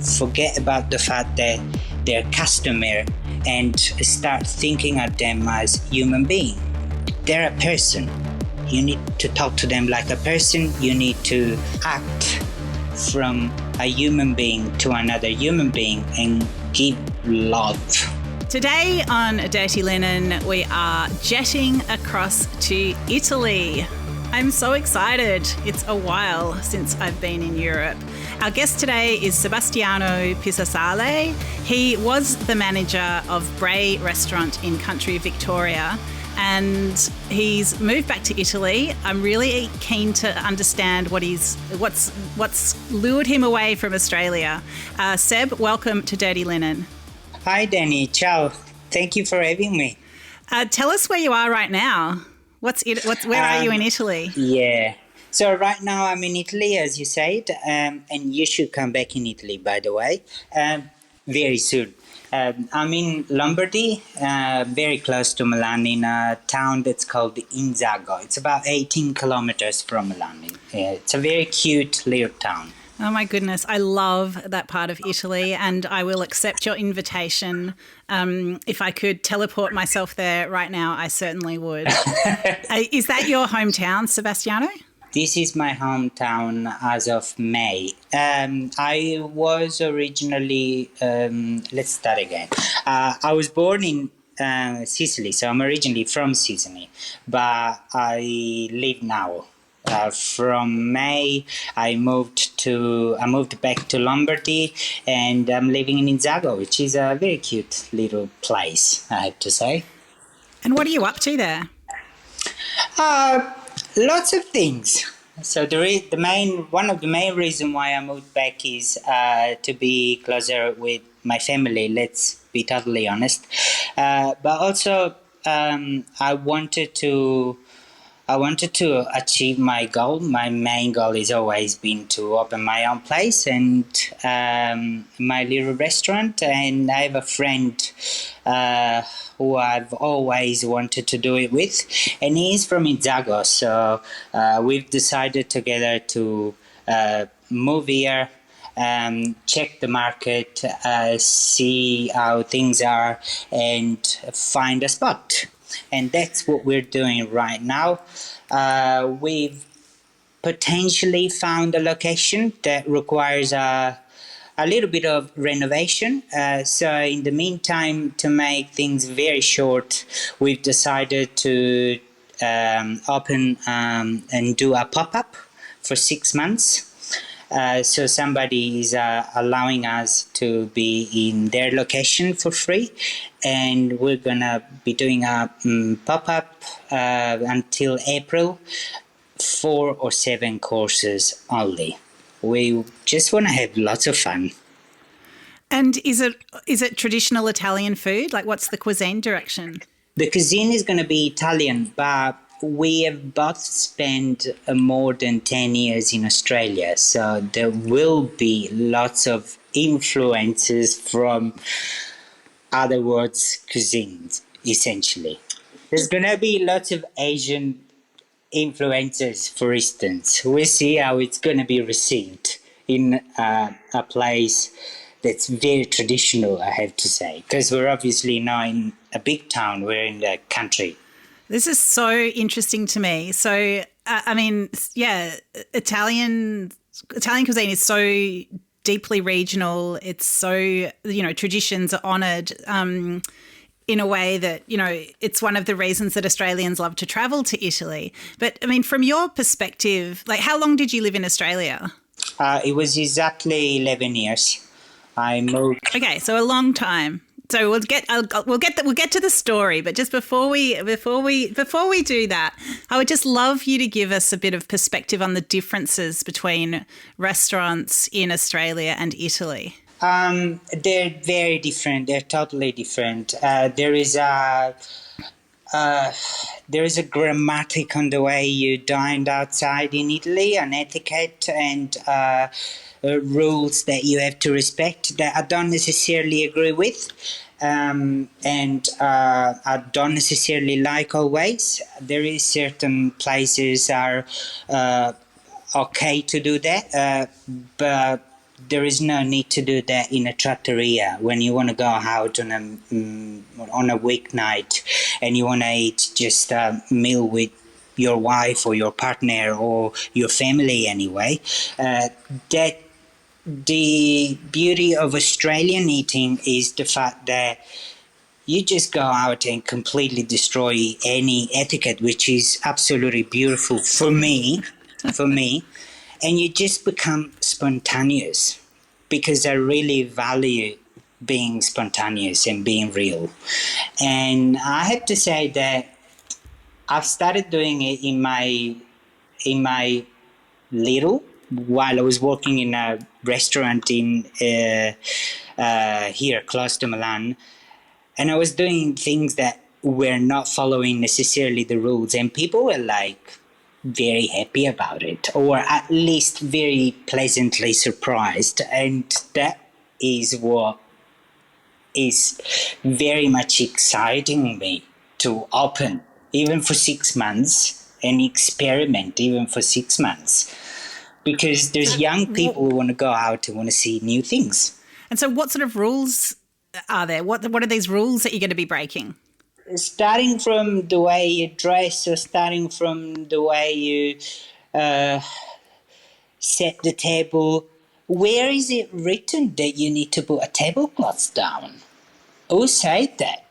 forget about the fact that they're customer and start thinking of them as human being. They're a person. You need to talk to them like a person. You need to act from a human being to another human being and give love. Today on Dirty Linen, we are jetting across to Italy. I'm so excited. It's a while since I've been in Europe. Our guest today is Sebastiano Pisasale. He was the manager of Brae restaurant in country Victoria, and he's moved back to Italy. I'm really keen to understand what's lured him away from Australia. Seb, welcome to Dirty Linen. Hi, Dani. Ciao. Thank you for having me. Tell us where you are right now. Where are you in Italy? Yeah. So right now I'm in Italy, as you said, and you should come back in Italy, by the way, very soon. I'm in Lombardy, very close to Milan, in a town that's called Inzago. It's about 18 kilometers from Milan. It's a very cute little town. Oh my goodness, I love that part of Italy, and I will accept your invitation. If I could teleport myself there right now, I certainly would. Is that your hometown, Sebastiano? This is my hometown as of May. I was originally, let's start again. I was born in Sicily, so I'm originally from Sicily, but I live now. From May, I moved back to Lombardy, and I'm living in Inzago, which is a very cute little place, I have to say. And what are you up to there? Lots of things. So one of the main reasons why I moved back is to be closer with my family. Let's be totally honest. But also, I wanted to achieve my goal. My main goal has always been to open my own place and my little restaurant. And I have a friend who I've always wanted to do it with, and he's from Inzago. So we've decided together to move here, check the market, see how things are, and find a spot. And that's what we're doing right now. We've potentially found a location that requires a little bit of renovation. So in the meantime, to make things very short, we've decided to open and do a pop-up for 6 months. So somebody is allowing us to be in their location for free, and we're gonna be doing a pop-up until April, 4 or 7 courses only. We just want to have lots of fun. And is it traditional Italian food? Like, what's the cuisine direction? The cuisine is going to be Italian, but we have both spent more than 10 years in Australia, so there will be lots of influences from other worlds' cuisines, essentially. There's going to be lots of Asian influences, for instance. We'll see how it's going to be received in a place that's very traditional, I have to say, because we're obviously not in a big town, we're in the country. This is so interesting to me. So, I mean, yeah, Italian cuisine is so deeply regional. It's so, traditions are honoured in a way that, it's one of the reasons that Australians love to travel to Italy. But, I mean, from your perspective, like, how long did you live in Australia? It was exactly 11 years. I moved. Okay, so a long time. So we'll get to the story, but just before we do that, I would just love you to give us a bit of perspective on the differences between restaurants in Australia and Italy. They're very different. They're totally different. There is a grammatic on the way you dined outside in Italy, an etiquette and rules that you have to respect that I don't necessarily agree with, and I don't necessarily like always. There is certain places are okay to do that, but there is no need to do that in a trattoria when you want to go out on a weeknight and you want to eat just a meal with your wife or your partner or your family anyway. That the beauty of Australian eating is the fact that you just go out and completely destroy any etiquette, which is absolutely beautiful for me, and you just become spontaneous because I really value being spontaneous and being real. And I have to say that I've started doing it in my little while I was working in a restaurant in here close to Milan, and I was doing things that were not following necessarily the rules, and people were like very happy about it, or at least very pleasantly surprised, and that is what is very much exciting me to open even for 6 months and experiment even for 6 months, because there's young people who want to go out and want to see new things. And so what sort of rules are there? What are these rules that you're going to be breaking? Starting from the way you dress, or starting from the way you set the table. Where is it written that you need to put a tablecloth down? Who said that?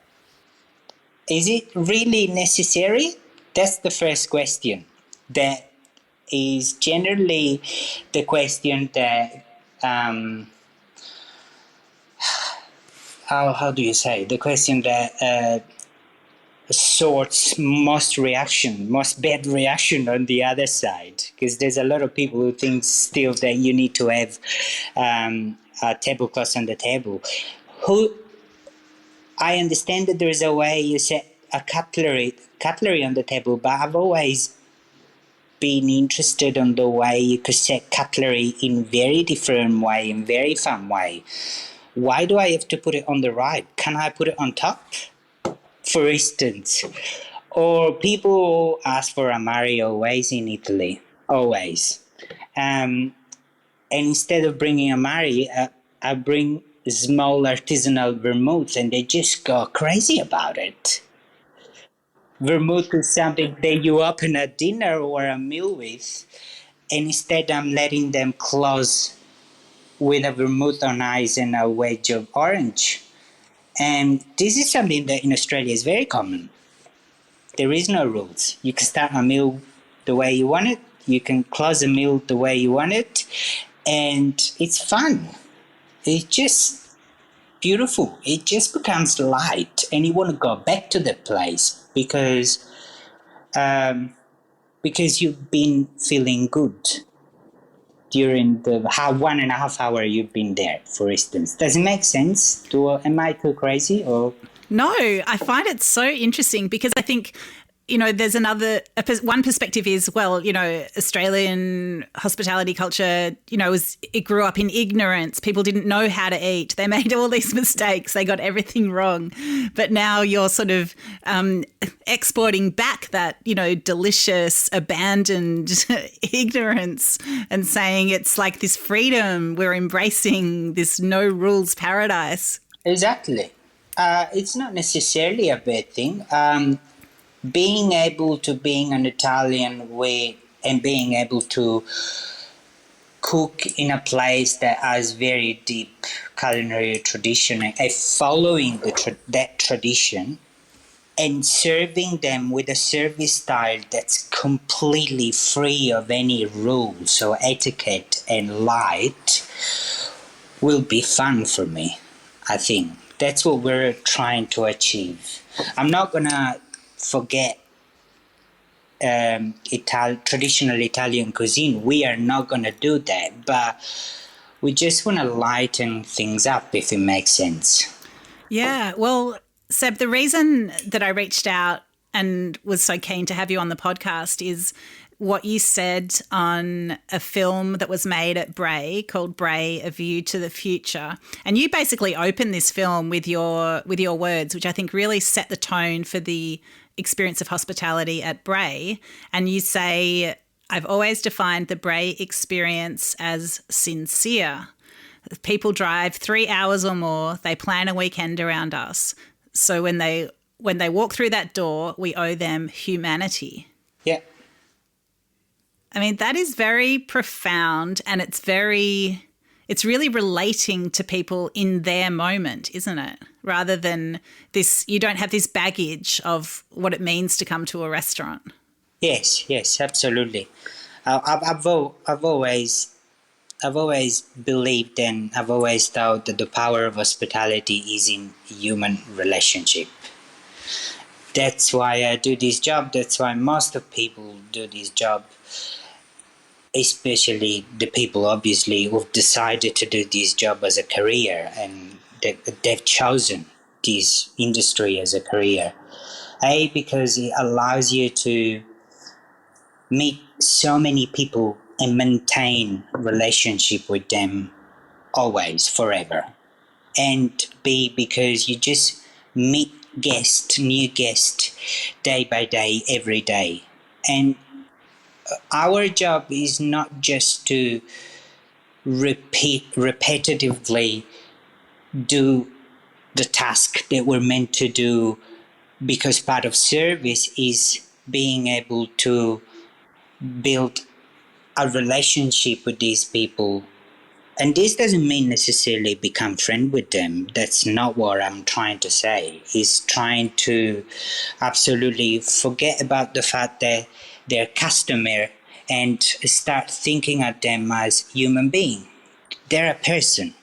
Is it really necessary? That's the first question. That is generally the question that how do you say, the question that sorts most bad reaction on the other side, because there's a lot of people who think still that you need to have a tablecloth on the table. I understand that there is a way you set a cutlery on the table, but I've always been interested in the way you could set cutlery in very different way, in very fun way. Why do I have to put it on the right? Can I put it on top, for instance? Or people ask for amari always in Italy, always. And instead of bringing amari, I bring small artisanal vermouth, and they just go crazy about it. Vermouth is something that you open a dinner or a meal with, and instead I'm letting them close with a vermouth on ice and a wedge of orange. And this is something that in Australia is very common. There is no rules. You can start a meal the way you want it, you can close a meal the way you want it, and it's fun. It's just beautiful. It just becomes light, and you want to go back to the place because you've been feeling good during the 1.5 hour you've been there, for instance. Does it make sense? Am I too crazy? Or No, I find it so interesting because I think, there's one perspective is, well, Australian hospitality culture, it grew up in ignorance. People didn't know how to eat. They made all these mistakes. They got everything wrong. But now you're sort of exporting back that, delicious, abandoned ignorance and saying it's like this freedom. We're embracing this no rules paradise. Exactly. It's not necessarily a bad thing. Being an Italian way and being able to cook in a place that has very deep culinary tradition and following that tradition and serving them with a service style that's completely free of any rules or etiquette and light will be fun for me, I think. That's what we're trying to achieve. I'm not going to forget traditional Italian cuisine. We are not going to do that, but we just want to lighten things up, if it makes sense. Yeah, well, Seb, the reason that I reached out and was so keen to have you on the podcast is what you said on a film that was made at Brae called Brae, A View to the Future. And you basically open this film with your words, which I think really set the tone for the experience of hospitality at Brae. And you say, I've always defined the Brae experience as sincere. People drive 3 hours or more. They plan a weekend around us. So when they walk through that door, we owe them humanity. Yeah. I mean, that is very profound, and it's really relating to people in their moment, isn't it? Rather than this, you don't have this baggage of what it means to come to a restaurant. Yes, absolutely. I've always believed and I've always thought that the power of hospitality is in human relationship. That's why I do this job. That's why most of people do this job, especially the people obviously who've decided to do this job as a career and they've chosen this industry as a career. Because it allows you to meet so many people and maintain relationship with them always, forever. And B, because you just meet new guests day by day, every day. And our job is not just to repetitively do the task that we're meant to do, because part of service is being able to build a relationship with these people. And this doesn't mean necessarily become friend with them. That's not what I'm trying to say. It's trying to absolutely forget about the fact that they're customer and start thinking of them as human being. They're a person.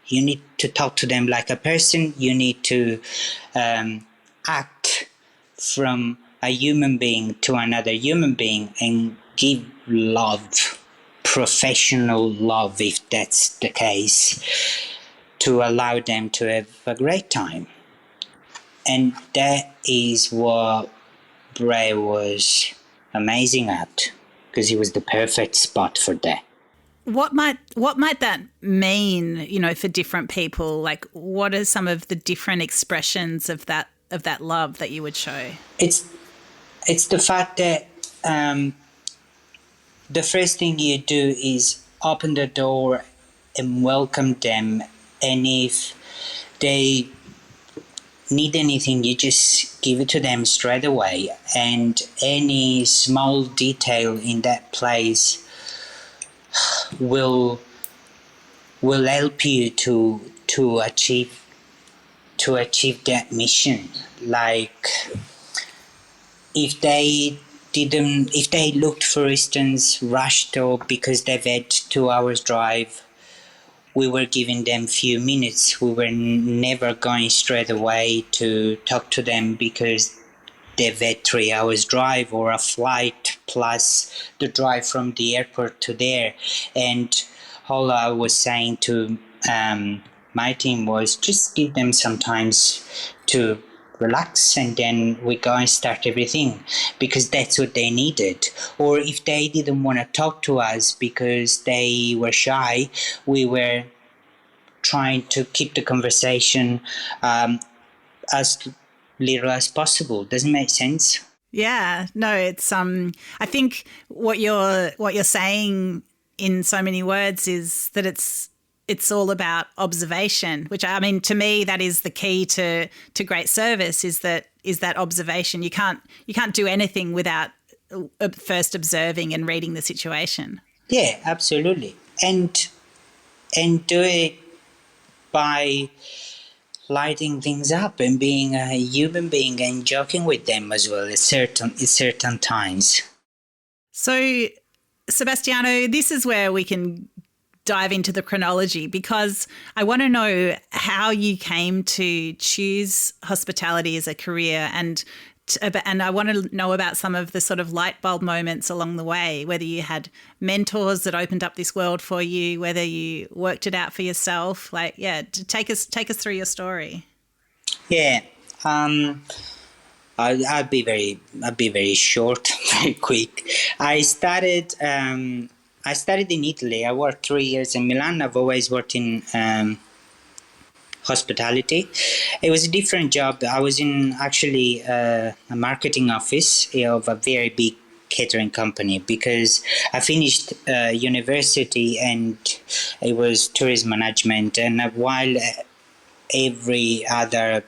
You need to talk to them like a person. You need to act from a human being to another human being and give love, professional love, if that's the case, to allow them to have a great time. And that is what Brae was amazing at, because he was the perfect spot for that. What might that mean, for different people? Like, what are some of the different expressions of that love that you would show? It's the fact that the first thing you do is open the door and welcome them, and if they need anything, you just give it to them straight away, and any small detail in that place will help you to achieve that mission. Like if they looked, for instance, rushed, or because they've had 2 hours drive, we were giving them few minutes. We were never going straight away to talk to them because they've had 3 hours drive or a flight plus the drive from the airport to there. And all I was saying to my team was just give them some time to relax, and then we go and start everything, because that's what they needed. Or if they didn't want to talk to us because they were shy, we were trying to keep the conversation as little as possible. Doesn't make sense? Yeah, no, it's I think what you're saying in so many words is that it's all about observation, which, I mean, to me, that is the key to great service, is that observation. You can't do anything without first observing and reading the situation. Yeah, absolutely. And do it by lighting things up and being a human being and joking with them as well at certain times. So, Sebastiano, this is where we can dive into the chronology, because I want to know how you came to choose hospitality as a career, and I want to know about some of the sort of light bulb moments along the way, whether you had mentors that opened up this world for you, whether you worked it out for yourself. Like, yeah, take us through your story. Yeah, I'll be very short, very quick. I started in Italy. I worked 3 years in Milan. I've always worked in hospitality. It was a different job. I was in actually a marketing office of a very big catering company because I finished university and it was tourism management, and while every other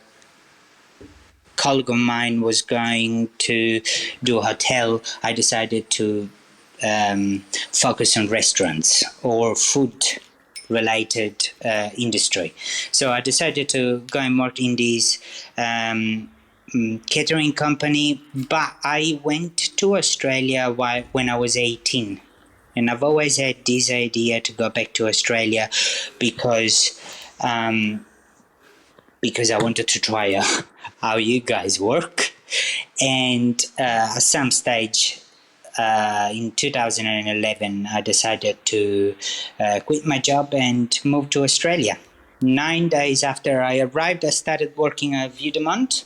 colleague of mine was going to do a hotel, I decided to focus on restaurants or food related industry. So I decided to go and work in this catering company, but I went to Australia when I was 18. And I've always had this idea to go back to Australia because I wanted to try how you guys work. And at some stage in 2011, I decided to quit my job and move to Australia. 9 days after I arrived, I started working at Vue de Monde,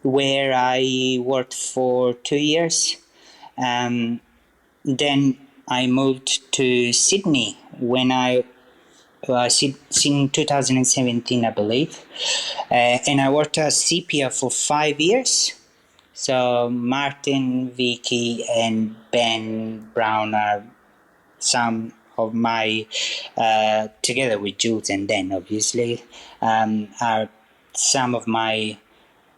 where I worked for 2 years. Then I moved to Sydney when I in 2017, I believe, and I worked as CPA for 5 years. So Martin, Vicky, and Ben Brown are some of my, together with Jules and Dan, obviously, are some of my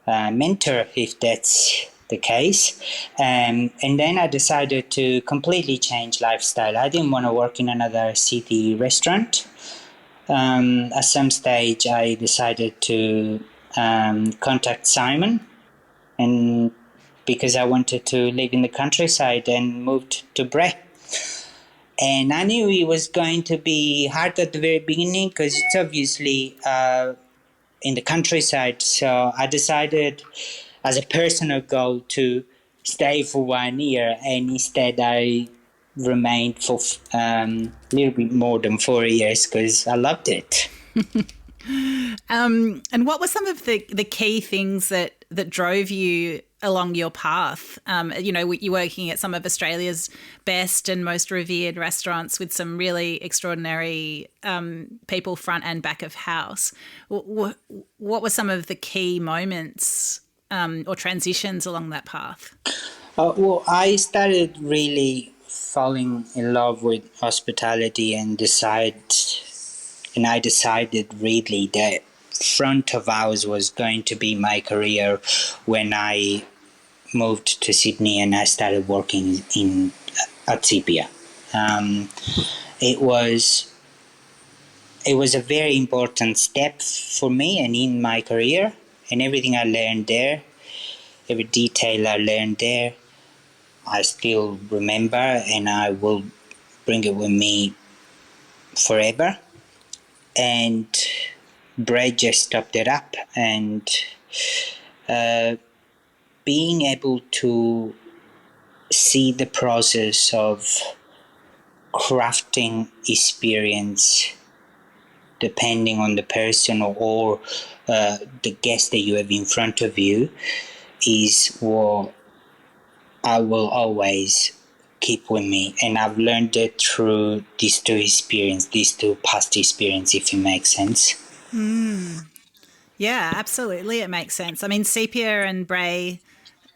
mentor, if that's the case. And then I decided to completely change lifestyle. I didn't want to work in another city restaurant. At some stage, I decided to contact Simon, and because I wanted to live in the countryside, and moved to Brae. And I knew it was going to be hard at the very beginning because it's obviously in the countryside. So I decided as a personal goal to stay for 1 year, and instead I remained for a little bit more than 4 years because I loved it. And what were some of the key things that drove you along your path? You're working at some of Australia's best and most revered restaurants with some really extraordinary people front and back of house. What were some of the key moments or transitions along that path? Well, I started really falling in love with hospitality and I decided really that front of house was going to be my career when I moved to Sydney and I started working at Sepia. It was a very important step for me and in my career, and everything I learned there, every detail I learned there, I still remember, and I will bring it with me forever. And Brae just topped it up, and being able to see the process of crafting experience depending on the person or the guest that you have in front of you is what I will always keep with me. And I've learned it through these two past experience, if it makes sense. Yeah, absolutely. It makes sense. I mean, Sepia and Brae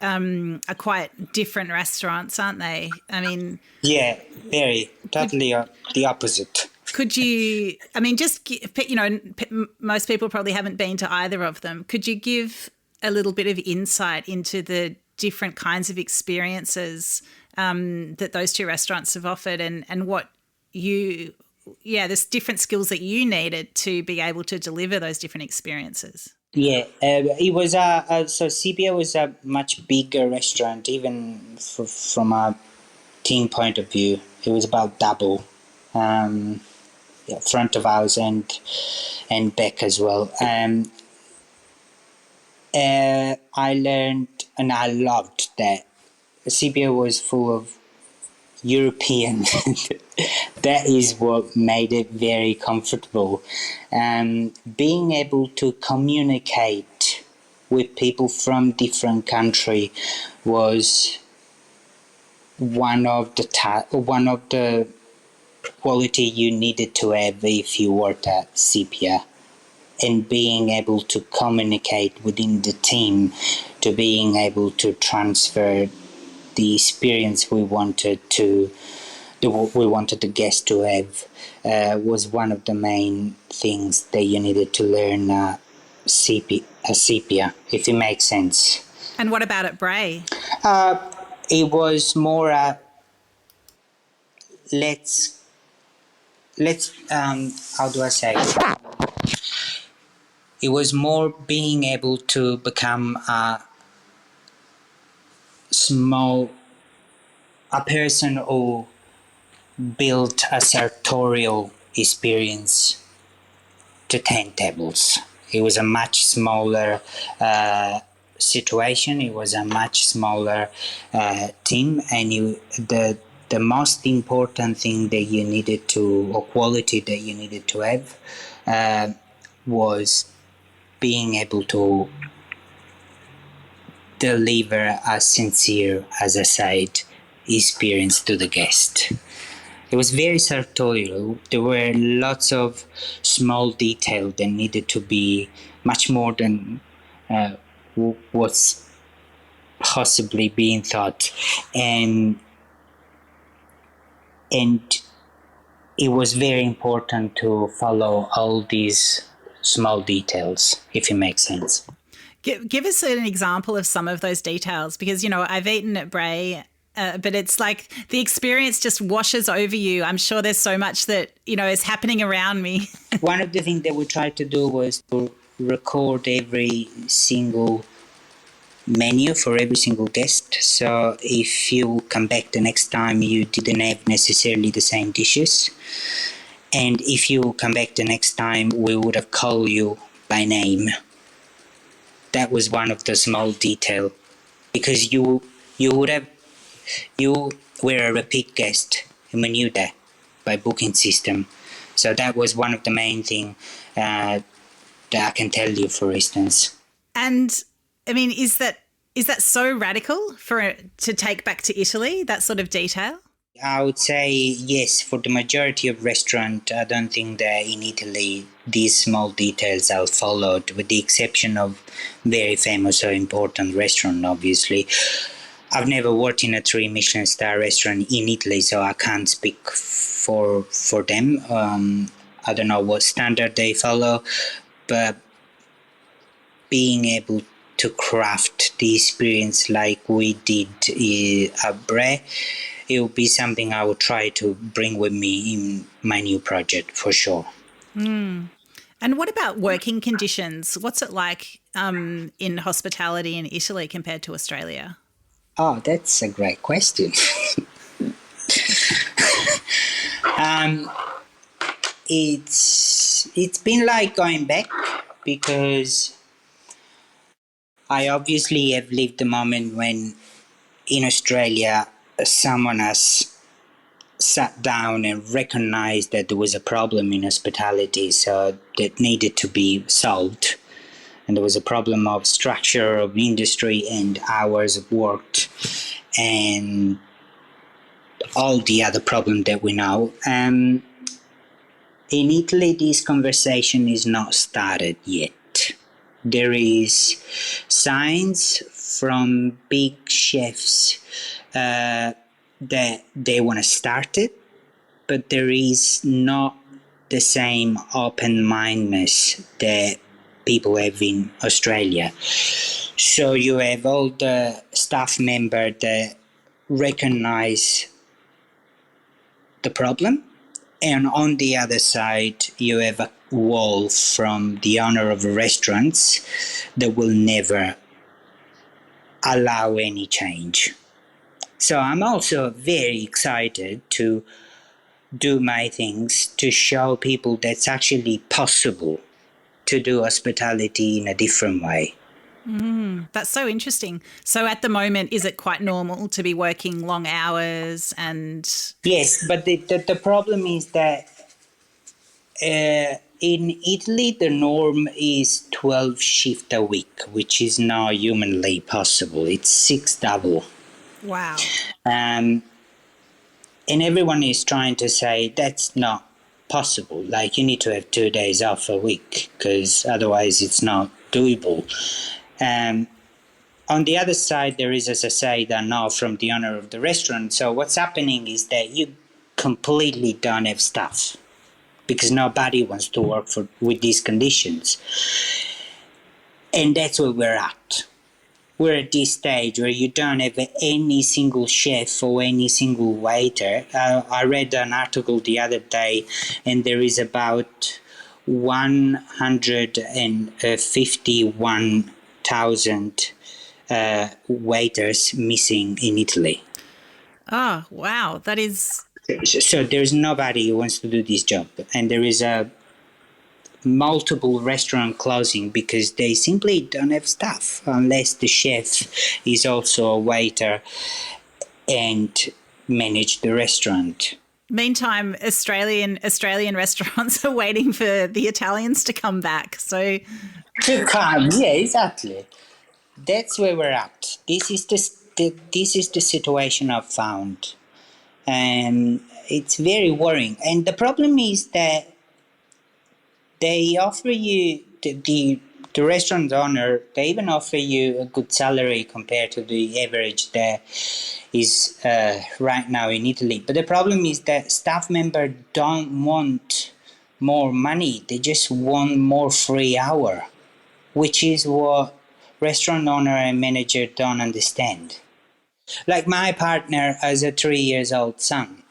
are quite different restaurants, aren't they? I mean... Yeah, very. Totally the opposite. Could you, I mean, most people probably haven't been to either of them. Could you give a little bit of insight into the different kinds of experiences that those two restaurants have offered and what there's different skills that you needed to be able to deliver those different experiences? Yeah, it was so Sepia was a much bigger restaurant, even from a team point of view. It was about double. Front of house and back as well. I learned and I loved that Sepia was full of European. That is what made it very comfortable. Being able to communicate with people from different country was one of the quality you needed to have if you worked at Sepia, and being able to communicate within the team, to being able to transfer the experience we wanted the guest to have was one of the main things that you needed to learn sepia, if it makes sense. And what about at Brae? It was more let's how do I say it? It was more being able to become a person who built a sartorial experience to 10 tables. It was a much smaller situation. It was a much smaller team, and the most important thing that you needed to, or quality that you needed to have, was being able to deliver a sincere, as I said, experience to the guest. It was very sartorial. There were lots of small details that needed to be much more than what's possibly being thought, and it was very important to follow all these small details, if it makes sense. Give us an example of some of those details, because, you know, I've eaten at Brae, but it's like the experience just washes over you. I'm sure there's so much that, you know, is happening around me. One of the things that we tried to do was to record every single menu for every single guest. So if you come back the next time, you didn't have necessarily the same dishes. And if you come back the next time, we would have called you by name. That was one of the small detail, because you were a repeat guest, and we knew that by booking system. So that was one of the main thing that I can tell you, for instance. And I mean, is that so radical to take back to Italy, that sort of detail? I would say yes. For the majority of restaurants, I don't think that in Italy these small details are followed, with the exception of very famous or important restaurant, obviously. I've never worked in a 3 Michelin star restaurant in Italy, so I can't speak for them. I don't know what standard they follow, but being able to craft the experience like we did at Brae, it will be something I will try to bring with me in my new project, for sure. And what about working conditions? What's it like in hospitality in Italy compared to Australia? Oh, that's a great question. It's been like going back, because I obviously have lived the moment when in Australia someone has sat down and recognized that there was a problem in hospitality, so that needed to be solved. And there was a problem of structure of industry and hours of work and all the other problems that we know. In Italy, this conversation is not started yet. There is signs from big chefs that they want to start it, but there is not the same open-mindedness that people have in Australia. So you have all the staff members that recognize the problem, and on the other side you have a wall from the owner of restaurants that will never allow any change. So I'm also very excited to do my things to show people that's actually possible to do hospitality in a different way. That's so interesting. So at the moment, is it quite normal to be working long hours and... Yes, but the problem is that in Italy, the norm is 12 shifts a week, which is not humanly possible. It's 6 double. Wow. And everyone is trying to say that's not possible. Like, you need to have 2 days off a week, because otherwise it's not doable. On the other side, there is, as I say, I know from the owner of the restaurant. So what's happening is that you completely don't have staff because nobody wants to work with these conditions. And that's where we're at. We're at this stage where you don't have any single chef or any single waiter. I read an article the other day, and there is about 151,000 waiters missing in Italy. Oh, wow. That is. So there's nobody who wants to do this job, and there is a multiple restaurant closing because they simply don't have staff unless the chef is also a waiter and manage the restaurant. Meantime, Australian restaurants are waiting for the Italians to come back. So To come, yeah, exactly. That's where we're at. This is the situation I've found, and it's very worrying. And the problem is that they offer you the restaurant owner. They even offer you a good salary compared to the average that is right now in Italy. But the problem is that staff members don't want more money. They just want more free hour, which is what restaurant owner and manager don't understand. Like my partner has a 3 years old son,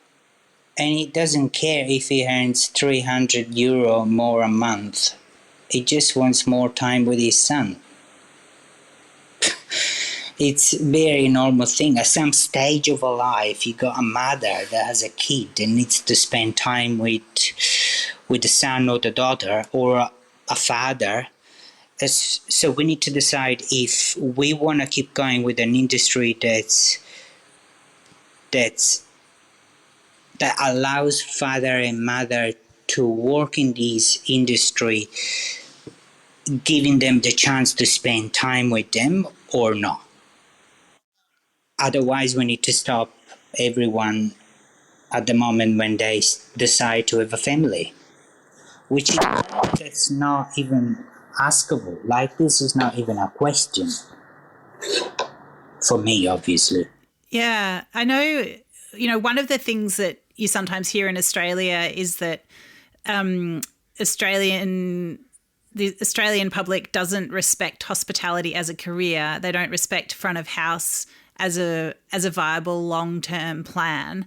and he doesn't care if he earns €300 more a month. He just wants more time with his son. It's a very normal thing. At some stage of a life, you got a mother that has a kid and needs to spend time with the son or the daughter, or a father. So we need to decide if we want to keep going with an industry that allows father and mother to work in this industry, giving them the chance to spend time with them, or not. Otherwise, we need to stop everyone at the moment when they decide to have a family, which is that's not even askable. Like, this is not even a question for me, obviously. yeah, I know, one of the things that you sometimes hear in Australia is that the Australian public doesn't respect hospitality as a career. They don't respect front of house as a viable long-term plan.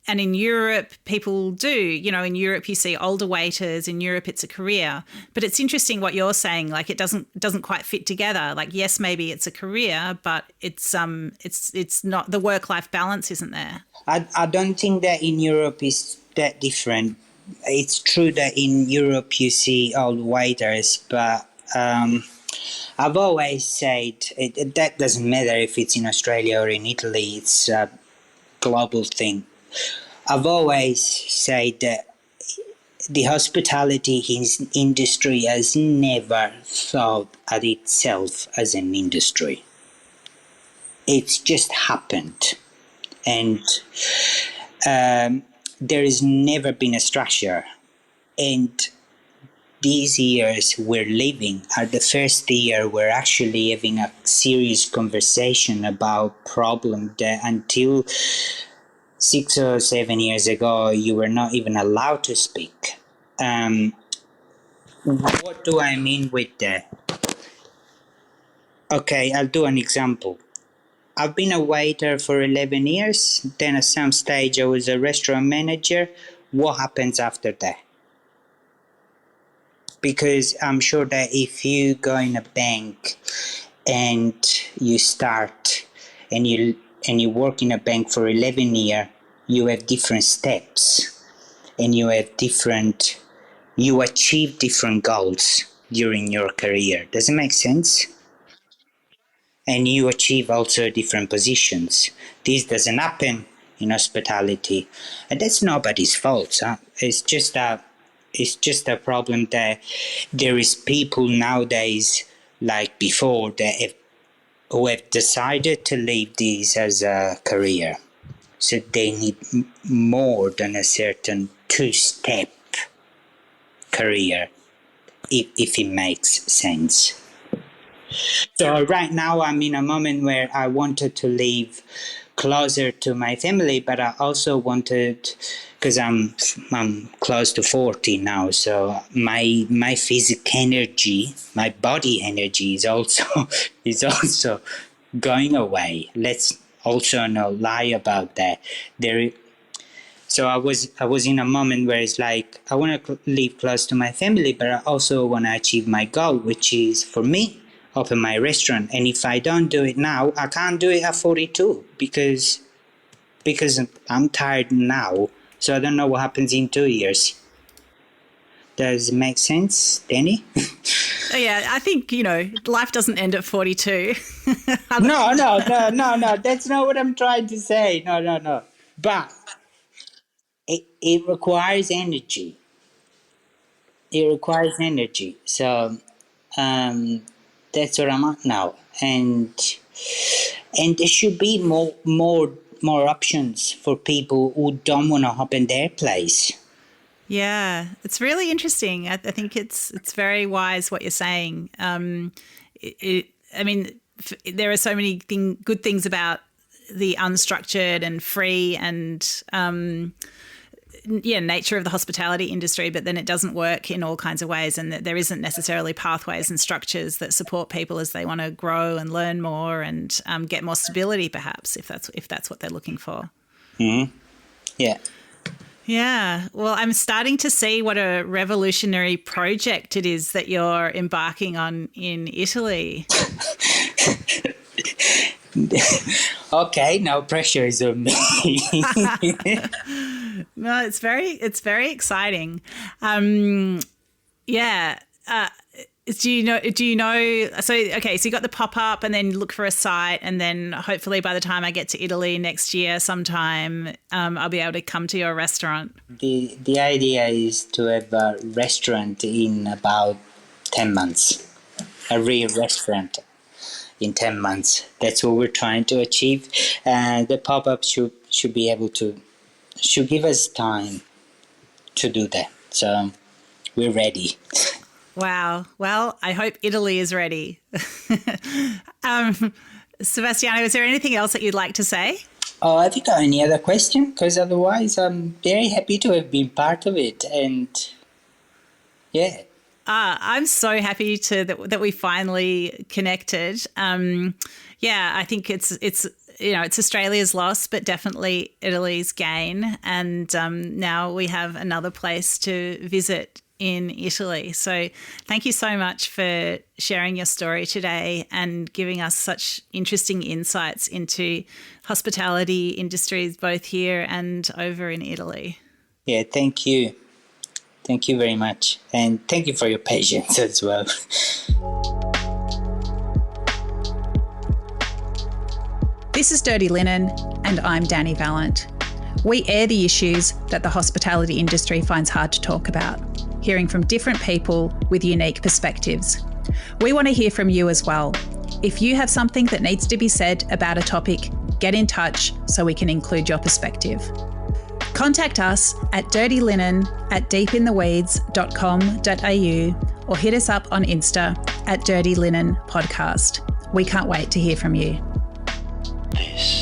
And in Europe, people do. In Europe, you see older waiters. In Europe, it's a career. But it's interesting what you're saying. Like, it doesn't quite fit together. Like, yes, maybe it's a career, but it's not, the work-life balance isn't there. I don't think that in Europe is that different. It's true that in Europe you see old waiters, but I've always said that doesn't matter if it's in Australia or in Italy. It's a global thing. I've always said that the hospitality industry has never thought at itself as an industry. It's just happened. And there has never been a structure. And these years we're living are the first year we're actually having a serious conversation about problems that until 6 or 7 years ago you were not even allowed to speak. What do I mean with that? Okay, I'll do an example. I've been a waiter for 11 years, then at some stage I was a restaurant manager. What happens after that? Because I'm sure that if you go in a bank and you start and you work in a bank for 11 years, you have different steps and you achieve different goals during your career. Does it make sense? And you achieve also different positions. This doesn't happen in hospitality, and that's nobody's fault. It's just a problem that there is people nowadays like before who have decided to leave this as a career. So they need more than a certain two-step career, if it makes sense. So right now I'm in a moment where I wanted to live closer to my family, but I also wanted, because I'm close to 40 now, so my physical energy, my body energy is also is also going away. Let's also not lie about that. So I was in a moment where it's like I want to live close to my family, but I also want to achieve my goal, which is for me open my restaurant. And if I don't do it now, I can't do it at 42 because I'm tired now. So I don't know what happens in 2 years. Does it make sense, Danny? Yeah, I think, life doesn't end at 42. No. That's not what I'm trying to say. No. But it requires energy. It requires energy. So that's where I'm at now. And there should be more options for people who don't want to open their place. Yeah, it's really interesting. I think it's very wise what you're saying. There are so many good things about the unstructured and free and nature of the hospitality industry, but then it doesn't work in all kinds of ways, and that there isn't necessarily pathways and structures that support people as they want to grow and learn more and get more stability, perhaps, if that's what they're looking for. Mm-hmm. Yeah. Yeah. Well, I'm starting to see what a revolutionary project it is that you're embarking on in Italy. Okay, no pressure is on me. No, it's very exciting. Yeah. Do you know? So you got the pop up, and then look for a site, and then hopefully by the time I get to Italy next year, sometime, I'll be able to come to your restaurant. The idea is to have a restaurant in about 10 months, a real restaurant in 10 months. That's what we're trying to achieve. The pop up should be able to give us time to do that. So we're ready. Wow. Well, I hope Italy is ready. Sebastiano, is there anything else that you'd like to say? Oh, have you got any other question? Because otherwise, I'm very happy to have been part of it. And yeah. I'm so happy that we finally connected. I think it's Australia's loss, but definitely Italy's gain. And now we have another place to visit in Italy. So thank you so much for sharing your story today and giving us such interesting insights into hospitality industries, both here and over in Italy. Yeah, thank you. Thank you very much. And thank you for your patience as well. This is Dirty Linen, and I'm Dani Valent. We air the issues that the hospitality industry finds hard to talk about, hearing from different people with unique perspectives. We want to hear from you as well. If you have something that needs to be said about a topic, get in touch so we can include your perspective. Contact us at dirtylinenat.deepintheweeds.com.au or hit us up on Insta at Dirty Linen Podcast. We can't wait to hear from you. This